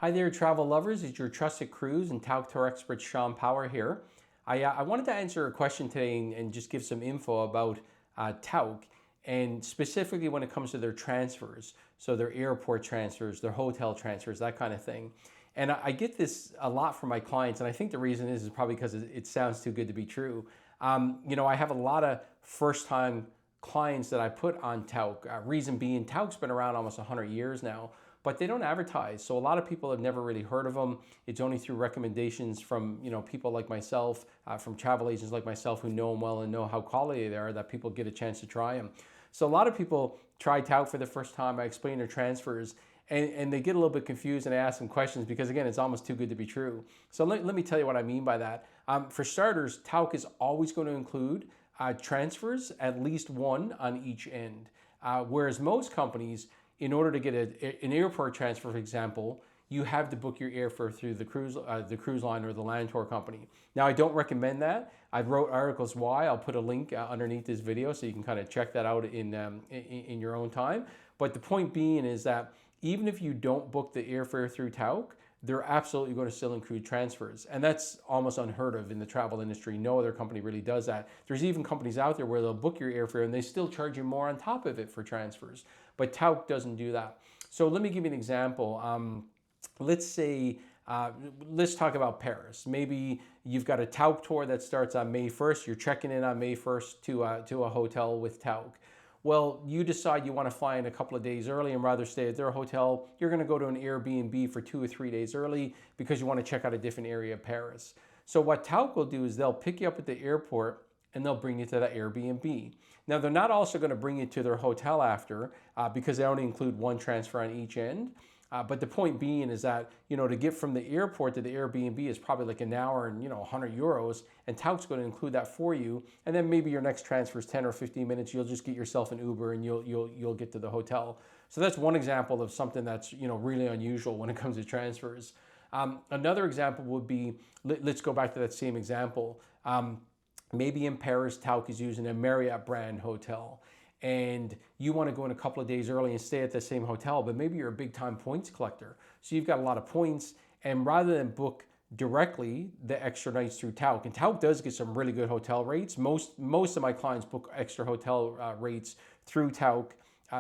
Hi there, travel lovers. It's your trusted cruise and Tauck tour expert, Sean Power here. I wanted to answer a question today and just give some info about Tauck, and specifically when it comes to their transfers. So their airport transfers, their hotel transfers, that kind of thing. And I get this a lot from my clients, and I think the reason is probably because it sounds too good to be true. I have a lot of first-time clients that I put on Tauck. Reason being, Tauck's been around almost 100 years now, but they don't advertise. So a lot of people have never really heard of them. It's only through recommendations from people like myself, from travel agents like myself who know them well and know how quality they are, that people get a chance to try them. So a lot of people try Tauck for the first time. I explain their transfers, and they get a little bit confused, and I ask them questions because, again, it's almost too good to be true. So let me tell you what I mean by that. For starters, Tauck is always going to include transfers, at least one on each end. Whereas most companies, in order to get an airport transfer, for example, you have to book your airfare through the cruise line or the land tour company. Now, I don't recommend that. I've wrote articles why. I'll put a link underneath this video so you can kind of check that out in your own time. But the point being is that even if you don't book the airfare through Tauck, they're absolutely going to still include transfers. And that's almost unheard of in the travel industry. No other company really does that. There's even companies out there where they'll book your airfare and they still charge you more on top of it for transfers. But Tauck doesn't do that. So let me give you an example. Let's say, let's talk about Paris. Maybe you've got a Tauck tour that starts on May 1st. You're checking in on May 1st to a hotel with Tauck. Well, you decide you want to fly in a couple of days early and rather stay at their hotel. You're going to go to an Airbnb for 2 or 3 days early because you want to check out a different area of Paris. So what Tauck will do is they'll pick you up at the airport and they'll bring you to that Airbnb. Now, they're not also going to bring you to their hotel after because they only include one transfer on each end. But the point being is that, to get from the airport to the Airbnb is probably like an hour and, 100 euros. And Tauck's going to include that for you. And then maybe your next transfer is 10 or 15 minutes. You'll just get yourself an Uber and you'll get to the hotel. So that's one example of something that's, really unusual when it comes to transfers. Another example would be, let's go back to that same example. Maybe in Paris, Tauck is using a Marriott brand hotel, and you want to go in a couple of days early and stay at the same hotel, but maybe you're a big time points collector. So you've got a lot of points, and rather than book directly the extra nights through Tauck, and Tauck does get some really good hotel rates. Most of my clients book extra hotel rates through Tauck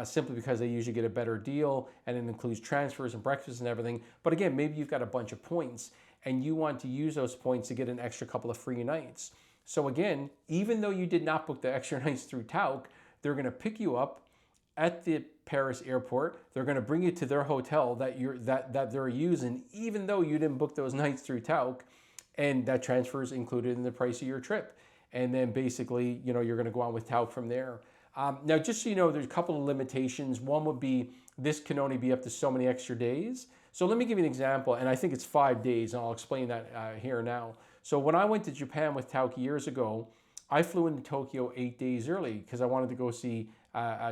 simply because they usually get a better deal, and it includes transfers and breakfast and everything. But again, maybe you've got a bunch of points, and you want to use those points to get an extra couple of free nights. So again, even though you did not book the extra nights through Tauck, they're going to pick you up at the Paris airport. They're going to bring you to their hotel that they're using, even though you didn't book those nights through Tauck, and that transfer is included in the price of your trip. And then basically, you're going to go on with Tauck from there. Now, just so you know, there's a couple of limitations. One would be this can only be up to so many extra days. So let me give you an example, and I think it's 5 days, and I'll explain that here now. So when I went to Japan with Tauck years ago, I flew into Tokyo 8 days early because I wanted to go see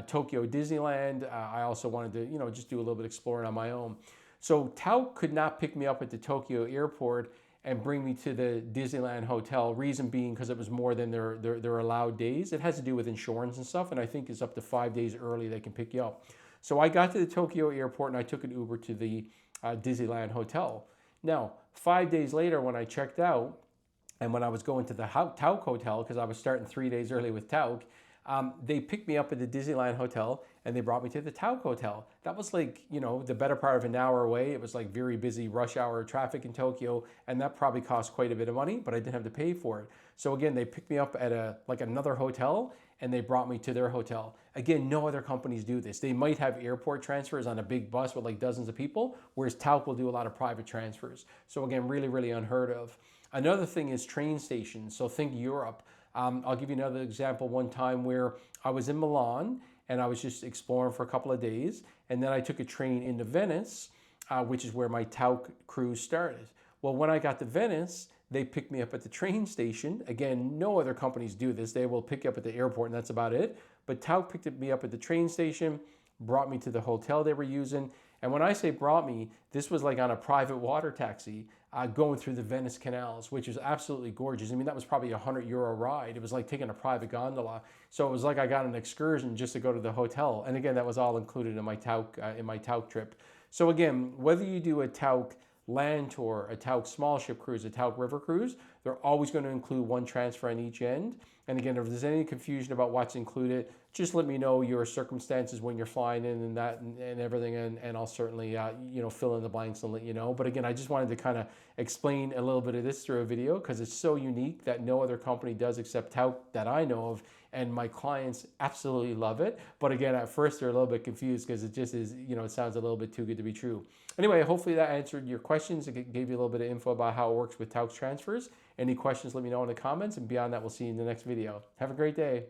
Tokyo Disneyland. I also wanted to, just do a little bit of exploring on my own. So Tauck could not pick me up at the Tokyo airport and bring me to the Disneyland hotel. Reason being because it was more than their allowed days. It has to do with insurance and stuff, and I think it's up to 5 days early they can pick you up. So I got to the Tokyo airport and I took an Uber to the Disneyland hotel. Now, 5 days later when I checked out, and when I was going to the Tauck hotel, because I was starting 3 days early with Tauck, they picked me up at the Disneyland hotel and they brought me to the Tauck hotel. That was like, the better part of an hour away. It was like very busy rush hour traffic in Tokyo, and that probably cost quite a bit of money, but I didn't have to pay for it. So again, they picked me up at another hotel and they brought me to their hotel. Again, no other companies do this. They might have airport transfers on a big bus with like dozens of people, whereas Tauck will do a lot of private transfers. So again, really, really unheard of. Another thing is train stations. So think Europe. I'll give you another example. One time where I was in Milan and I was just exploring for a couple of days, and then I took a train into Venice, which is where my Tauck cruise started. Well, when I got to Venice, they picked me up at the train station. Again, no other companies do this. They will pick you up at the airport and that's about it. But Tauck picked me up at the train station, brought me to the hotel they were using. And when I say brought me, this was like on a private water taxi going through the Venice canals, which is absolutely gorgeous. I mean, that was probably a €100 ride. It was like taking a private gondola. So it was like I got an excursion just to go to the hotel. And again, that was all included in my Tauck trip. So again, whether you do a Tauck land tour, a Tauck small ship cruise, a Tauck river cruise, they're always going to include one transfer on each end. And again, if there's any confusion about what's included, just let me know your circumstances when you're flying in and that and everything, and I'll certainly fill in the blanks and let you know. But again, I just wanted to kind of explain a little bit of this through a video because it's so unique that no other company does except Tauck that I know of, and my clients absolutely love it. But again, at first they're a little bit confused because it just is, it sounds a little bit too good to be true. Anyway, hopefully that answered your questions. It gave you a little bit of info about how it works with Tauck transfers. Any questions, let me know in the comments. And beyond that, we'll see you in the next video. Have a great day.